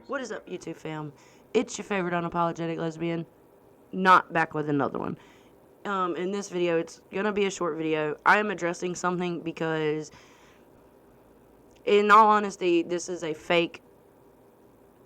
What is up, YouTube fam? It's your favorite unapologetic lesbian, not back with another one. In this video, it's gonna be a short video. I am addressing something because, in all honesty, this is a fake,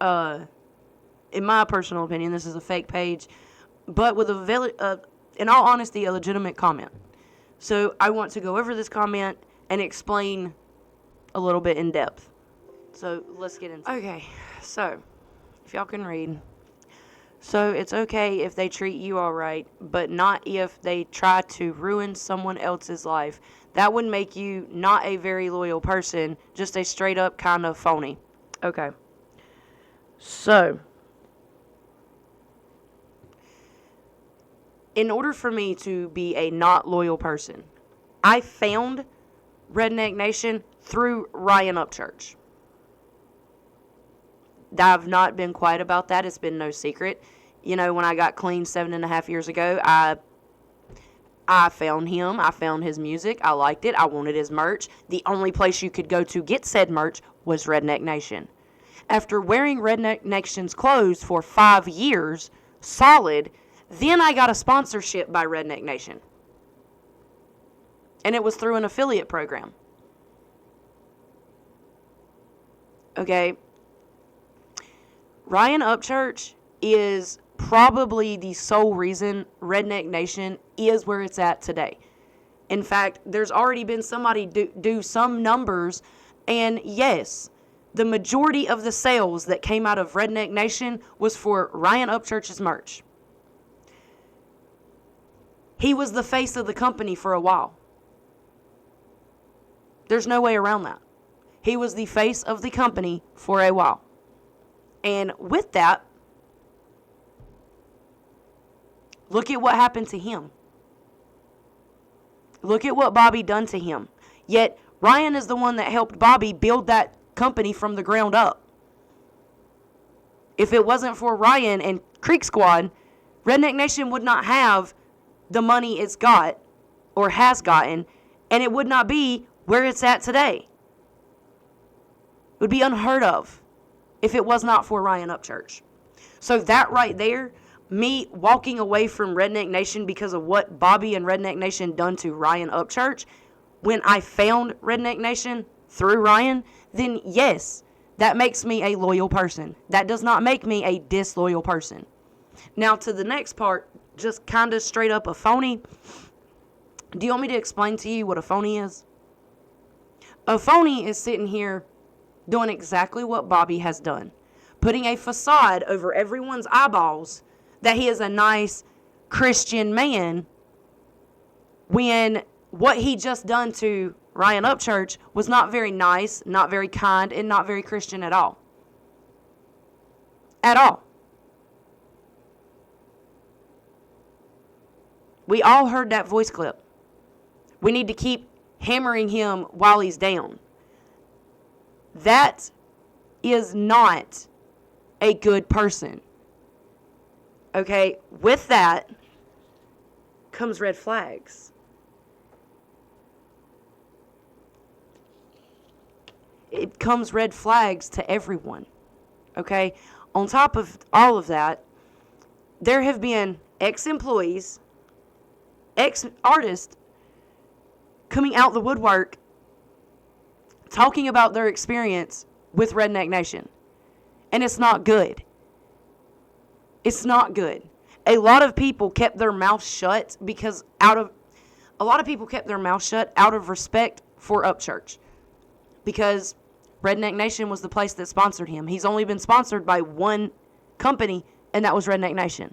in my personal opinion, this is a fake page, but with in all honesty, a legitimate comment. So I want to go over this comment and explain a little bit in depth. So let's get into it. Okay, so if y'all can read. So it's okay if they treat you alright, but not if they try to ruin someone else's life. That would make you not a very loyal person, just a straight up kind of phony. Okay. So, in order for me to be a not loyal person, I found Redneck Nation through Ryan Upchurch. I've not been quiet about that. It's been no secret. You know, when I got clean 7.5 years ago, I found him. I found his music. I liked it. I wanted his merch. The only place you could go to get said merch was Redneck Nation. After wearing Redneck Nation's clothes for 5 years, solid, then I got a sponsorship by Redneck Nation. And it was through an affiliate program. Okay. Ryan Upchurch is probably the sole reason Redneck Nation is where it's at today. In fact, there's already been somebody do some numbers, and yes, the majority of the sales that came out of Redneck Nation was for Ryan Upchurch's merch. He was the face of the company for a while. There's no way around that. He was the face of the company for a while. And with that, look at what happened to him. Look at what Bobby done to him. Yet, Ryan is the one that helped Bobby build that company from the ground up. If it wasn't for Ryan and Creek Squad, Redneck Nation would not have the money it's got or has gotten, and it would not be where it's at today. It would be unheard of if it was not for Ryan Upchurch. So that right there, me walking away from Redneck Nation because of what Bobby and Redneck Nation done to Ryan Upchurch, when I found Redneck Nation through Ryan, then yes, that makes me a loyal person. That does not make me a disloyal person. Now to the next part, just kind of straight up a phony. Do you want me to explain to you what a phony is? A phony is sitting here doing exactly what Bobby has done. Putting a facade over everyone's eyeballs that he is a nice Christian man when what he just done to Ryan Upchurch was not very nice, not very kind, and not very Christian at all. At all. We all heard that voice clip. We need to keep hammering him while he's down. That is not a good person. Okay, with that comes red flags. It comes red flags to everyone. Okay, on top of all of that, there have been ex-employees, ex-artists coming out the woodwork talking about their experience with Redneck Nation. And it's not good. It's not good. A lot of people kept their mouth shut out of respect for Upchurch. Because Redneck Nation was the place that sponsored him. He's only been sponsored by one company, and that was Redneck Nation.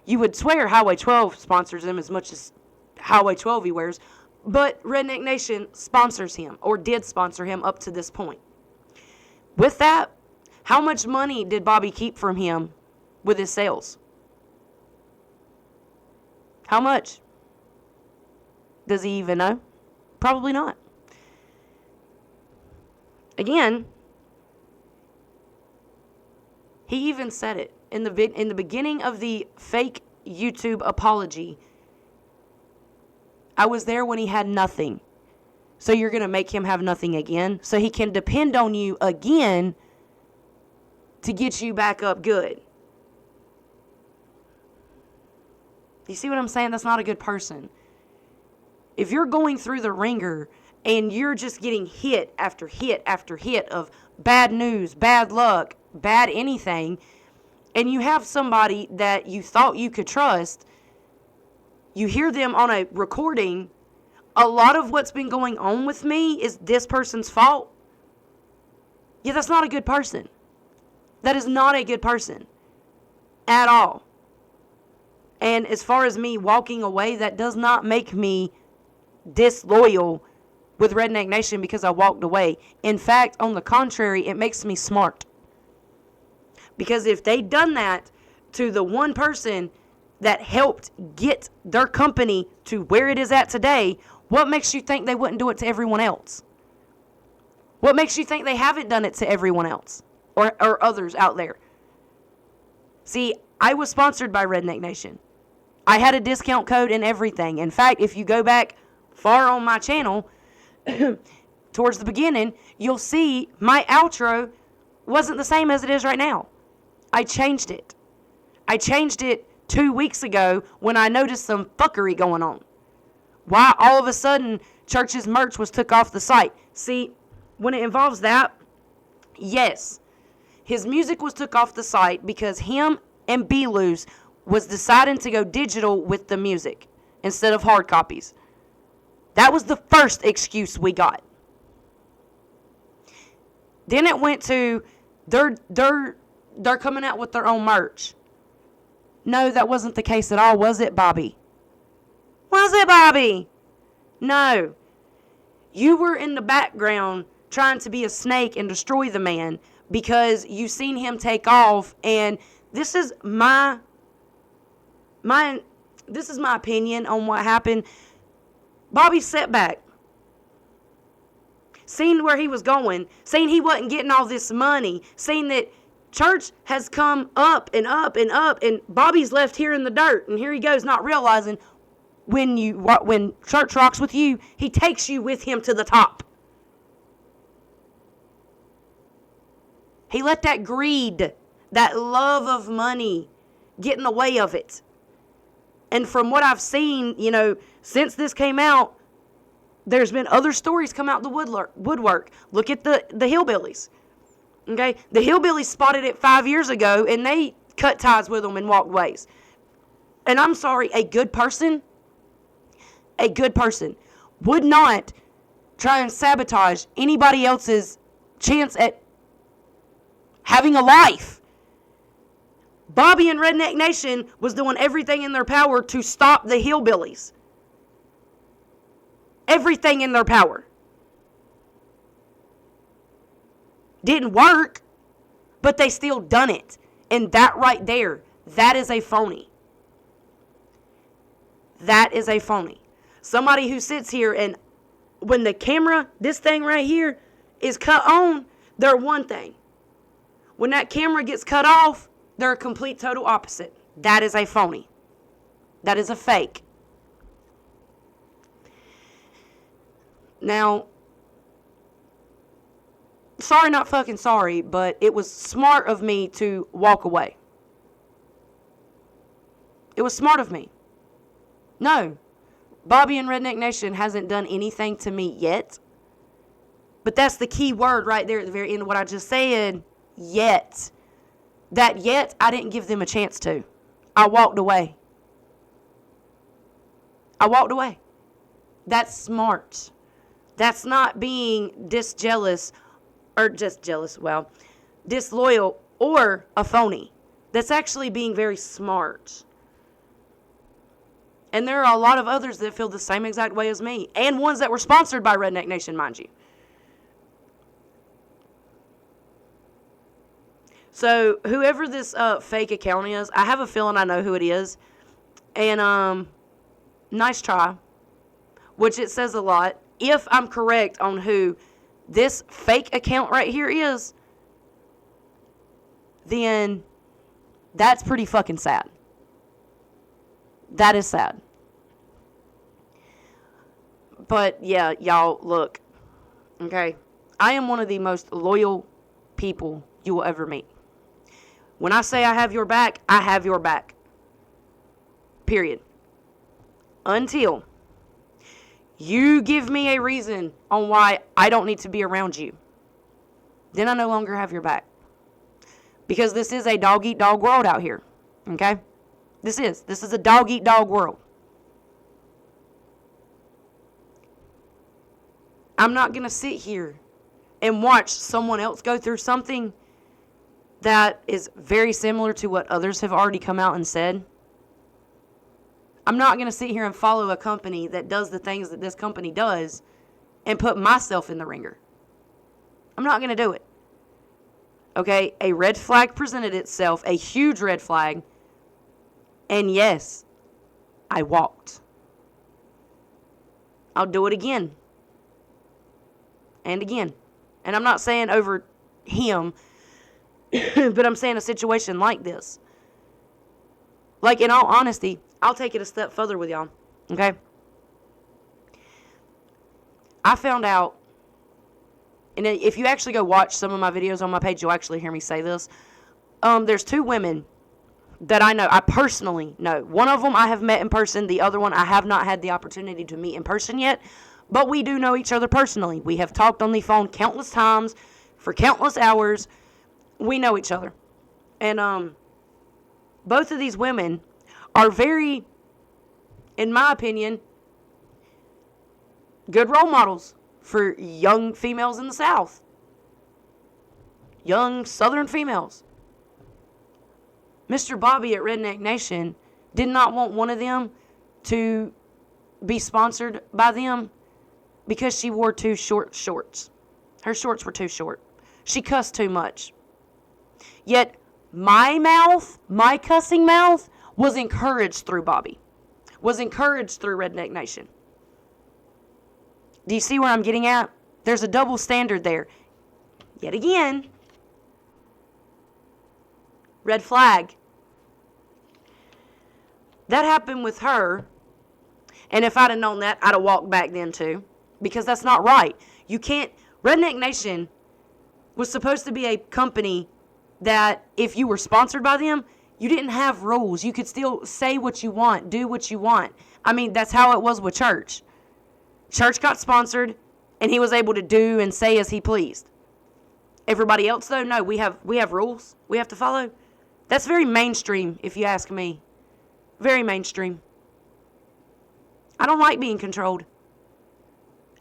You would swear Highway 12 sponsors him as much as Highway 12 he wears, but Redneck Nation sponsors him, or did sponsor him up to this point. With that, how much money did Bobby keep from him with his sales? How much? Does he even know? Probably not. Again, he even said it in the beginning of the fake YouTube apology. I was there when he had nothing. So you're going to make him have nothing again? So he can depend on you again to get you back up good. You see what I'm saying? That's not a good person. If you're going through the ringer and you're just getting hit after hit after hit of bad news, bad luck, bad anything, and you have somebody that you thought you could trust, you hear them on a recording, a lot of what's been going on with me is this person's fault. Yeah, that's not a good person. That is not a good person at all. And as far as me walking away, that does not make me disloyal with Redneck Nation because I walked away. In fact, on the contrary, it makes me smart. Because if they'd done that to the one person that helped get their company to where it is at today, what makes you think they wouldn't do it to everyone else? What makes you think they haven't done it to everyone else or others out there? See, I was sponsored by Redneck Nation. I had a discount code and everything. In fact, if you go back far on my channel, towards the beginning, you'll see my outro wasn't the same as it is right now. I changed it. I changed it 2 weeks ago when I noticed some fuckery going on. Why all of a sudden Church's merch was took off the site. See, when it involves that, yes, his music was took off the site because him and B-Loose was deciding to go digital with the music instead of hard copies. That was the first excuse we got. Then it went to they're coming out with their own merch. No, that wasn't the case at all, was it, Bobby? Was it, Bobby? No. You were in the background trying to be a snake and destroy the man because you seen him take off, and this is my opinion on what happened. Bobby's setback. Seen where he was going, seen he wasn't getting all this money, seen that Church has come up and up and up, and Bobby's left here in the dirt, and here he goes, not realizing when Church rocks with you, he takes you with him to the top. He let that greed, that love of money, get in the way of it. And from what I've seen, since this came out, there's been other stories come out the woodwork. Look at the Hillbillies. Okay? The Hillbillies spotted it 5 years ago, and they cut ties with them and walked ways. And I'm sorry, a good person would not try and sabotage anybody else's chance at having a life. Bobby and Redneck Nation was doing everything in their power to stop the Hillbillies. Everything in their power. Didn't work, but they still done it. And that right there, that is a phony. That is a phony. Somebody who sits here and when the camera, this thing right here, is cut on, they're one thing. When that camera gets cut off, they're a complete total opposite. That is a phony. That is a fake. Now, sorry, not fucking sorry, but it was smart of me to walk away. It was smart of me. No, Bobby and Redneck Nation hasn't done anything to me yet. But that's the key word right there at the very end of what I just said. Yet. That yet, I didn't give them a chance to. I walked away. I walked away. That's smart. That's not being disloyal or a phony. That's actually being very smart. And there are a lot of others that feel the same exact way as me. And ones that were sponsored by Redneck Nation, mind you. So, whoever this fake account is, I have a feeling I know who it is. And, nice try. Which it says a lot. If I'm correct on who this fake account right here is, then that's pretty fucking sad. That is sad. But, yeah, y'all, look. Okay? I am one of the most loyal people you will ever meet. When I say I have your back, I have your back. Period. Until you give me a reason on why I don't need to be around you, then I no longer have your back. Because this is a dog-eat-dog world out here. Okay? This is a dog-eat-dog world. I'm not going to sit here and watch someone else go through something that is very similar to what others have already come out and said. I'm not going to sit here and follow a company that does the things that this company does and put myself in the ringer. I'm not going to do it. Okay? A red flag presented itself, a huge red flag. And yes, I walked. I'll do it again. And again. And I'm not saying over him, but I'm saying a situation like this. Like, in all honesty, I'll take it a step further with y'all. Okay? I found out, and if you actually go watch some of my videos on my page, you'll actually hear me say this. There's two women that I know. I personally know. One of them I have met in person. The other one I have not had the opportunity to meet in person yet. But we do know each other personally. We have talked on the phone countless times for countless hours. We know each other. And both of these women are very, in my opinion, good role models for young females in the South. Young Southern females. Mr. Bobby at Redneck Nation did not want one of them to be sponsored by them because she wore too short shorts. Her shorts were too short. She cussed too much. Yet my mouth, my cussing mouth, was encouraged through Bobby. Was encouraged through Redneck Nation. Do you see where I'm getting at? There's a double standard there. Yet again, red flag. That happened with her. And if I'd have known that, I'd have walked back then too. Because that's not right. You can't. Redneck Nation was supposed to be a company that if you were sponsored by them, you didn't have rules. You could still say what you want, do what you want. I mean, that's how it was with Church. Church got sponsored, and he was able to do and say as he pleased. Everybody else, though, no, we have rules we have to follow. That's very mainstream, if you ask me. Very mainstream. I don't like being controlled.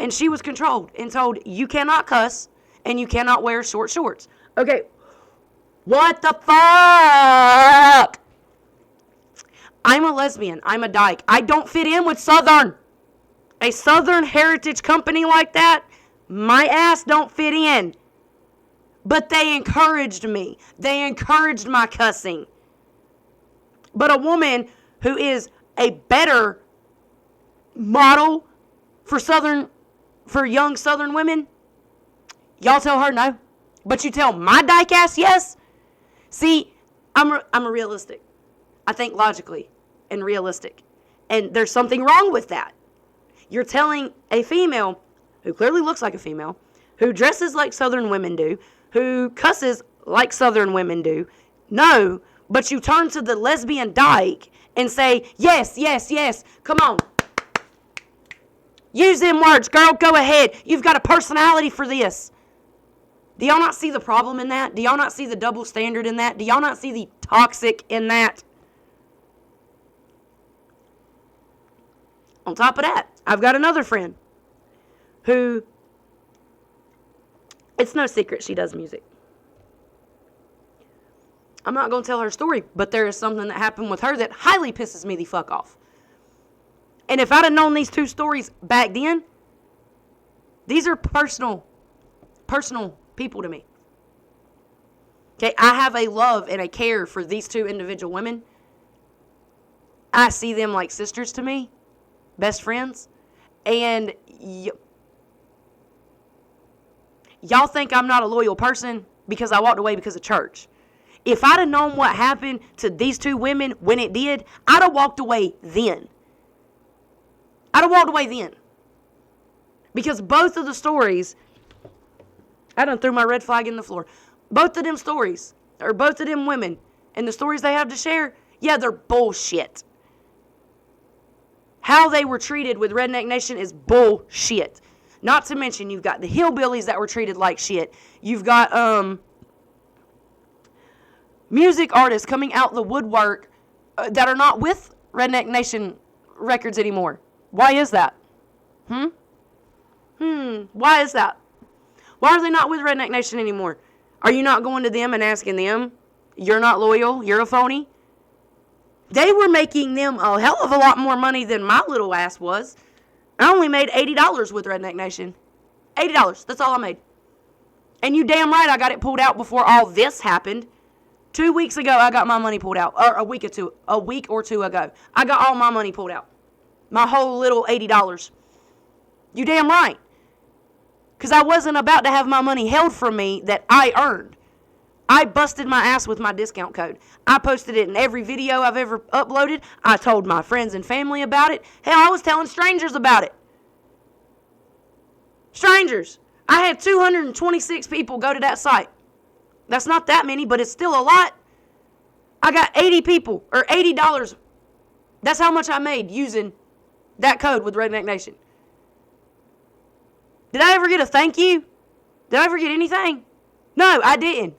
And she was controlled and told, you cannot cuss, and you cannot wear short shorts. Okay, what the fuck? I'm a lesbian. I'm a dyke. I don't fit in with Southern. A Southern heritage company like that, my ass don't fit in. But they encouraged me. They encouraged my cussing. But a woman who is a better model for young Southern women, y'all tell her no. But you tell my dyke ass yes? See, I'm a realistic. I think logically and realistic. And there's something wrong with that. You're telling a female who clearly looks like a female, who dresses like Southern women do, who cusses like Southern women do, no, but you turn to the lesbian dyke and say, yes, yes, yes, come on. Use them words, girl, go ahead. You've got a personality for this. Do y'all not see the problem in that? Do y'all not see the double standard in that? Do y'all not see the toxic in that? On top of that, I've got another friend who, it's no secret she does music. I'm not going to tell her story, but there is something that happened with her that highly pisses me the fuck off. And if I'd have known these two stories back then, these are personal people to me. Okay, I have a love and a care for these two individual women. I see them like sisters to me, best friends. And y'all think I'm not a loyal person because I walked away because of church. If I'd have known what happened to these two women when it did, I'd have walked away then. I'd have walked away then. Because both of the stories, I done threw my red flag in the floor. Both of them stories, or both of them women, and the stories they have to share, yeah, they're bullshit. How they were treated with Redneck Nation is bullshit. Not to mention, you've got the hillbillies that were treated like shit. You've got music artists coming out the woodwork that are not with Redneck Nation records anymore. Why is that? Why is that? Why are they not with Redneck Nation anymore? Are you not going to them and asking them, you're not loyal, you're a phony? They were making them a hell of a lot more money than my little ass was. I only made $80 with Redneck Nation. $80, that's all I made. And you damn right I got it pulled out before all this happened. 2 weeks ago, I got my money pulled out. Or a week or two ago. I got all my money pulled out. My whole little $80. You damn right. Because I wasn't about to have my money held from me that I earned. I busted my ass with my discount code. I posted it in every video I've ever uploaded. I told my friends and family about it. Hell, I was telling strangers about it. Strangers. I had 226 people go to that site. That's not that many, but it's still a lot. I got 80 people, or $80. That's how much I made using that code with Redneck Nation. Did I ever get a thank you? Did I ever get anything? No, I didn't.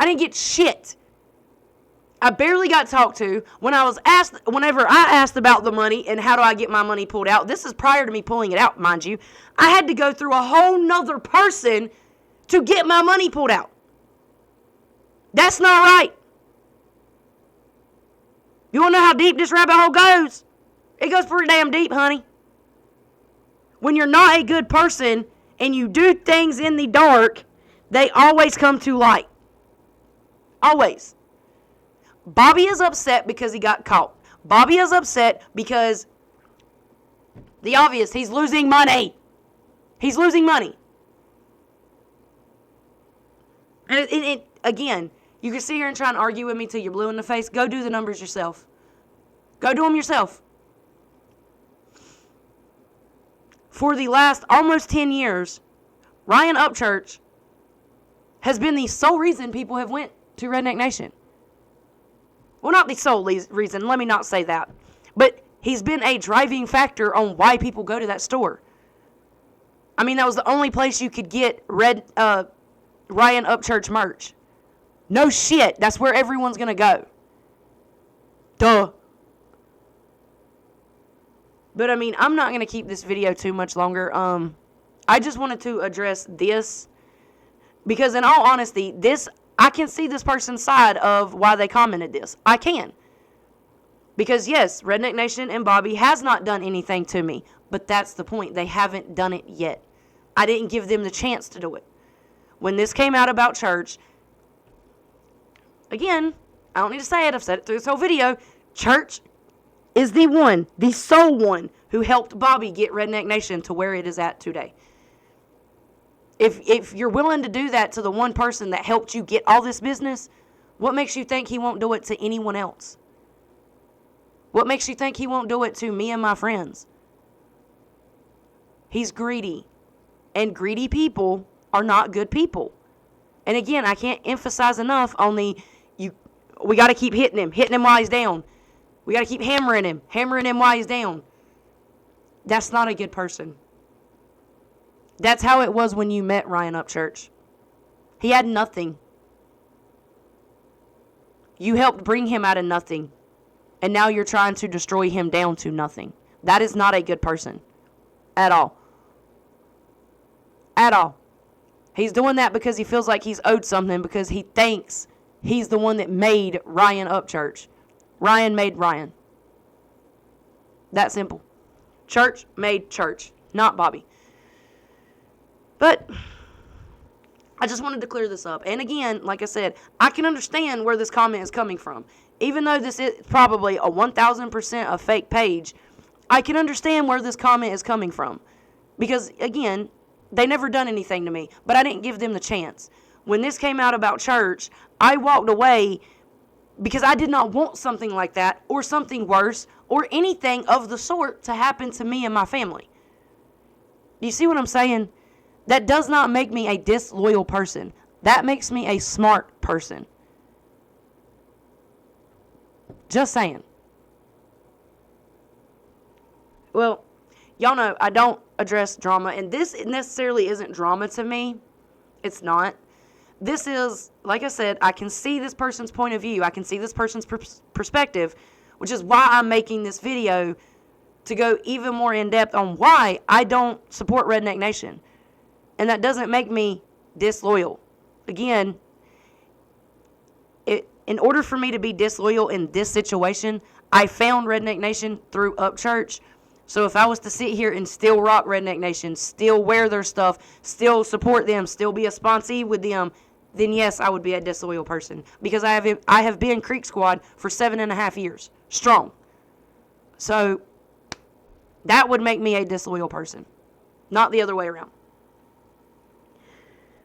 I didn't get shit. I barely got talked to whenever I asked about the money and how do I get my money pulled out. This is prior to me pulling it out, mind you. I had to go through a whole nother person to get my money pulled out. That's not right. You want to know how deep this rabbit hole goes? It goes pretty damn deep, honey. When you're not a good person and you do things in the dark, they always come to light. Always. Bobby is upset because he got caught. Bobby is upset because the obvious, he's losing money. He's losing money. And again, you can sit here and try and argue with me till you're blue in the face. Go do the numbers yourself. Go do them yourself. For the last almost 10 years, Ryan Upchurch has been the sole reason people have went to Redneck Nation. Well, not the sole reason. Let me not say that. But he's been a driving factor on why people go to that store. I mean, that was the only place you could get Ryan Upchurch merch. No shit. That's where everyone's going to go. Duh. But, I mean, I'm not going to keep this video too much longer. I just wanted to address this. Because, in all honesty, I can see this person's side of why they commented this. I can. Because, yes, Redneck Nation and Bobby has not done anything to me. But that's the point. They haven't done it yet. I didn't give them the chance to do it. When this came out about church, again, I don't need to say it. I've said it through this whole video. Church is the sole one who helped Bobby get Redneck Nation to where it is at today. If you're willing to do that to the one person that helped you get all this business, what makes you think he won't do it to anyone else? What makes you think he won't do it to me and my friends? He's greedy. And greedy people are not good people. And again, I can't emphasize enough on we got to keep hitting him while he's down. We got to keep hammering him while he's down. That's not a good person. That's how it was when you met Ryan Upchurch. He had nothing. You helped bring him out of nothing. And now you're trying to destroy him down to nothing. That is not a good person. At all. At all. He's doing that because he feels like he's owed something because he thinks he's the one that made Ryan Upchurch. Ryan made Ryan. That simple. Church made church, not Bobby. But I just wanted to clear this up. And again, like I said, I can understand where this comment is coming from. Even though this is probably a 1,000% a fake page, I can understand where this comment is coming from. Because, again, they never done anything to me. But I didn't give them the chance. When this came out about church, I walked away because I did not want something like that or something worse or anything of the sort to happen to me and my family. Do you see what I'm saying? That does not make me a disloyal person. That makes me a smart person. Just saying. Well, y'all know I don't address drama, and this necessarily isn't drama to me. It's not. This is, like I said, I can see this person's point of view. I can see this person's perspective, which is why I'm making this video to go even more in depth on why I don't support Redneck Nation. And that doesn't make me disloyal. Again, in order for me to be disloyal in this situation, I found Redneck Nation through Upchurch. So if I was to sit here and still rock Redneck Nation, still wear their stuff, still support them, still be a sponsee with them, then yes, I would be a disloyal person. Because I have been Creek Squad for 7.5 years. Strong. So that would make me a disloyal person. Not the other way around.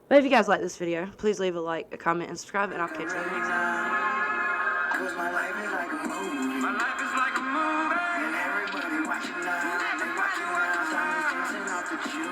But if you guys like this video, please leave a like, a comment, and subscribe, and I'll catch you next time. 'Cause my life is like a movie. My life is like a movie. And everybody watching now. They watching now. So I'm just dancing off the tube.